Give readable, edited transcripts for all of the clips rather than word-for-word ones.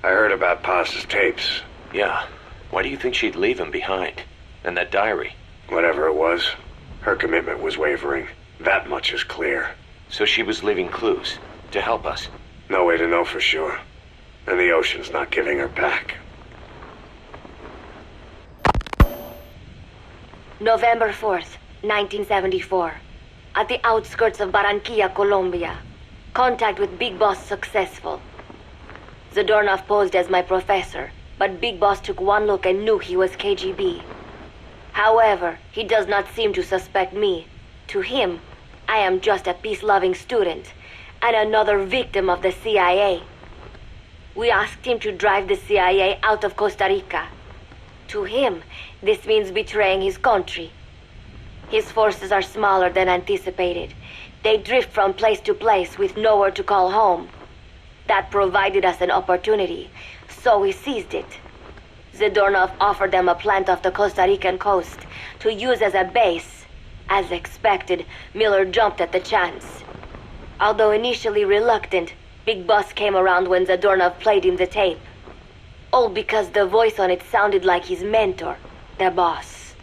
I heard about Paz's tapes. Yeah. Why do you think she'd leave him behind? And that diary? Whatever it was, her commitment was wavering. That much is clear. So she was leaving clues to help us? No way to know for sure. And the ocean's not giving her back. November 4th, 1974. At the outskirts of Barranquilla, Colombia. Contact with Big Boss successful. Zadornov posed as my professor, but Big Boss took one look and knew he was KGB. However, he does not seem to suspect me. To him, I am just a peace-loving student, and another victim of the CIA. We asked him to drive the CIA out of Costa Rica. To him, this means betraying his country. His forces are smaller than anticipated. They drift from place to place with nowhere to call home. That provided us an opportunity, so we seized it. Zadornov offered them a plant off the Costa Rican coast to use as a base. As expected, Miller jumped at the chance. Although initially reluctant, Big Boss came around when Zadornov played him the tape. All because the voice on it sounded like his mentor, the boss.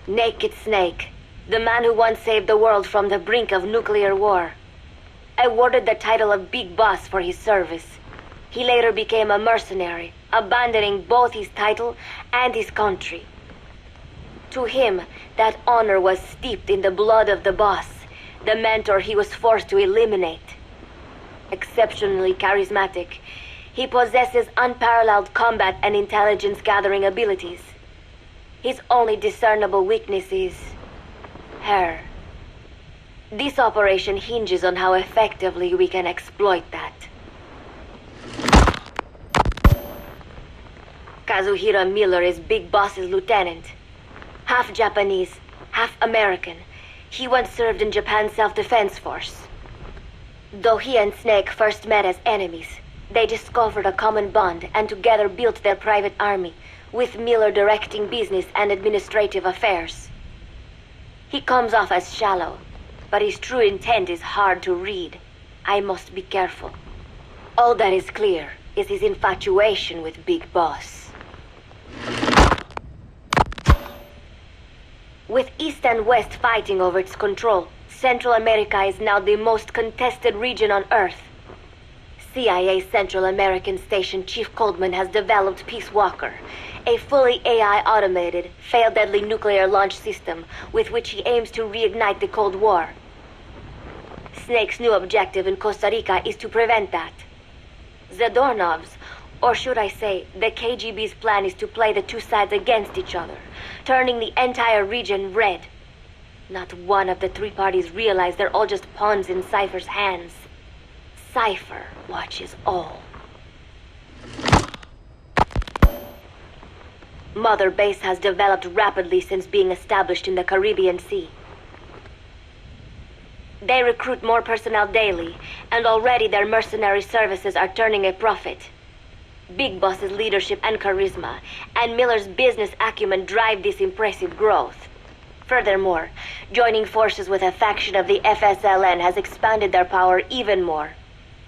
Naked Snake, the man who once saved the world from the brink of nuclear war. Awarded the title of Big Boss for his service. He later became a mercenary, abandoning both his title and his country. To him, that honor was steeped in the blood of the boss, the mentor he was forced to eliminate. Exceptionally charismatic, he possesses unparalleled combat and intelligence-gathering abilities. His only discernible weakness is her. This operation hinges on how effectively we can exploit that. Kazuhira Miller is Big Boss's lieutenant. Half Japanese, half American. He once served in Japan's self-defense force. Though he and Snake first met as enemies, they discovered a common bond and together built their private army, with Miller directing business and administrative affairs. He comes off as shallow, but his true intent is hard to read. I must be careful. All that is clear is his infatuation with Big Boss. With East and West fighting over its control, Central America is now the most contested region on Earth. CIA Central American Station Chief Coldman has developed Peace Walker, a fully AI-automated, fail-deadly nuclear launch system with which he aims to reignite the Cold War. Snake's new objective in Costa Rica is to prevent that. Zadornov's, or should I say, the KGB's plan is to play the two sides against each other, turning the entire region red. Not one of the three parties realize they're all just pawns in Cipher's hands. Cipher watches all. Mother Base has developed rapidly since being established in the Caribbean Sea. They recruit more personnel daily, and already their mercenary services are turning a profit. Big Boss's leadership and charisma, and Miller's business acumen drive this impressive growth. Furthermore, joining forces with a faction of the FSLN has expanded their power even more.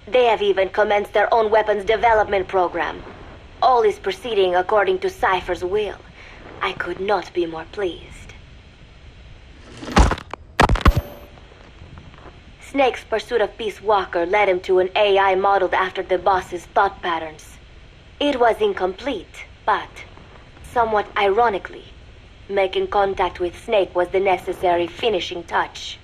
They have even commenced their own weapons development program. All is proceeding according to Cipher's will. I could not be more pleased. Snake's pursuit of Peace Walker led him to an AI modeled after the boss's thought patterns. It was incomplete, but, somewhat ironically, making contact with Snake was the necessary finishing touch.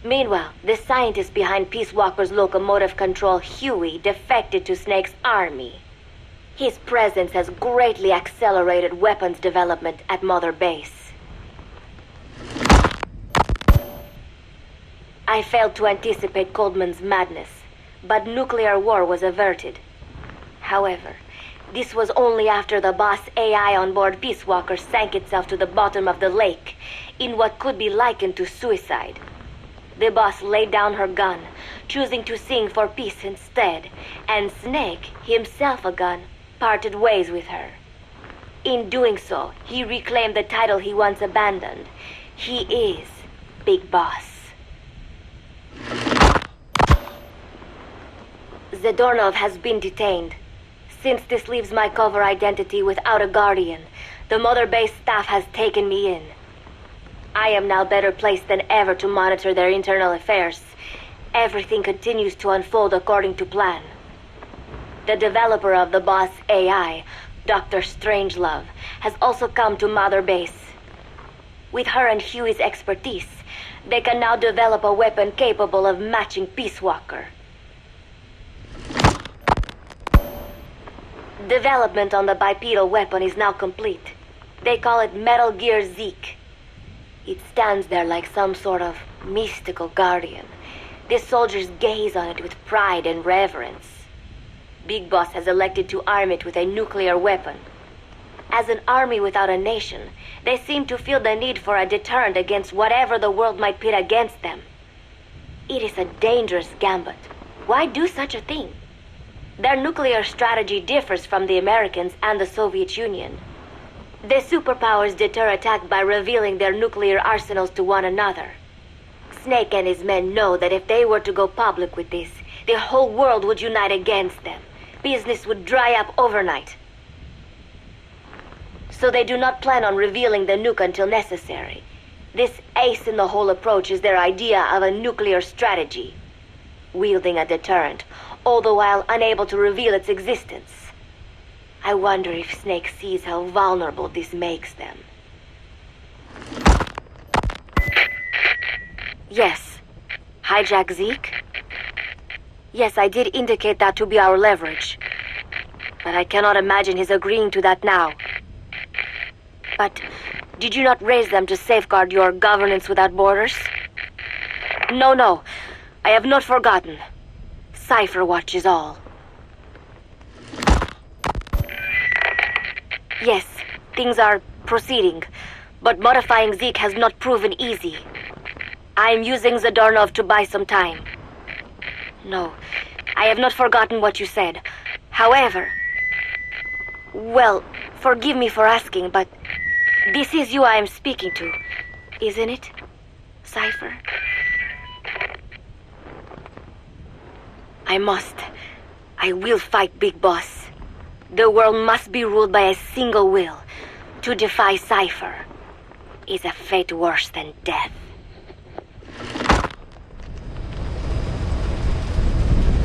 Meanwhile, the scientist behind Peace Walker's locomotive control, Huey, defected to Snake's army. His presence has greatly accelerated weapons development at Mother Base. I failed to anticipate Coldman's madness, but nuclear war was averted. However, this was only after the boss AI on board Peace Walker sank itself to the bottom of the lake, in what could be likened to suicide. The boss laid down her gun, choosing to sing for peace instead, and Snake, himself a gun, parted ways with her. In doing so, he reclaimed the title he once abandoned. He is Big Boss. Zadornov has been detained. Since this leaves my cover identity without a guardian, the Mother Base staff has taken me in. I am now better placed than ever to monitor their internal affairs. Everything continues to unfold according to plan. The developer of the boss AI, Dr. Strangelove, has also come to Mother Base. With her and Huey's expertise, they can now develop a weapon capable of matching Peace Walker. Development on the bipedal weapon is now complete. They call it Metal Gear Zeke. It stands there like some sort of mystical guardian. The soldiers gaze on it with pride and reverence. Big Boss has elected to arm it with a nuclear weapon. As an army without a nation, they seem to feel the need for a deterrent against whatever the world might pit against them. It is a dangerous gambit. Why do such a thing? Their nuclear strategy differs from the Americans and the Soviet Union. The superpowers deter attack by revealing their nuclear arsenals to one another. Snake and his men know that if they were to go public with this, the whole world would unite against them. Business would dry up overnight. So they do not plan on revealing the nuke until necessary. This ace-in-the-hole approach is their idea of a nuclear strategy. Wielding a deterrent, all the while unable to reveal its existence. I wonder if Snake sees how vulnerable this makes them. Yes. Hijack Zeke? Yes, I did indicate that to be our leverage. But I cannot imagine his agreeing to that now. But did you not raise them to safeguard your governance without borders? No. I have not forgotten. Cipher watches all. Yes, things are proceeding, but modifying Zeke has not proven easy. I am using Zadornov to buy some time. No, I have not forgotten what you said. However... Well, forgive me for asking, but this is you I am speaking to, isn't it, Cipher? I will fight Big Boss. The world must be ruled by a single will. To defy Cipher is a fate worse than death.